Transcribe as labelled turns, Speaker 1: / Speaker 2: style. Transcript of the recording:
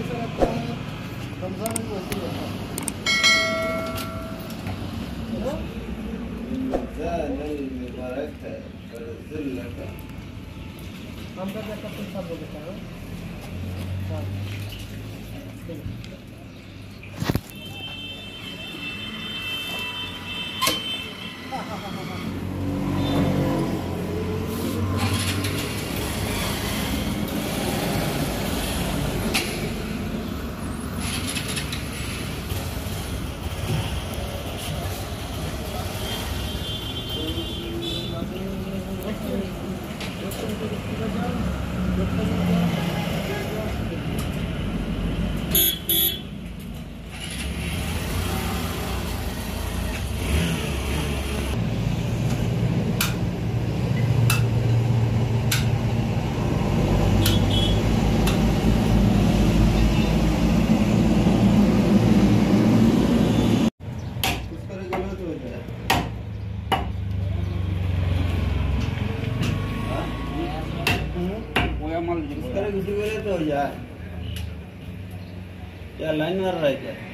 Speaker 1: कैसा रहता है, रमजान में वैसे ही रहता है।
Speaker 2: मुबारक है
Speaker 1: हम का क्या कुछ सब बोलता है हाँ
Speaker 2: तो हो जाए क्या लाइन मार रहा है क्या?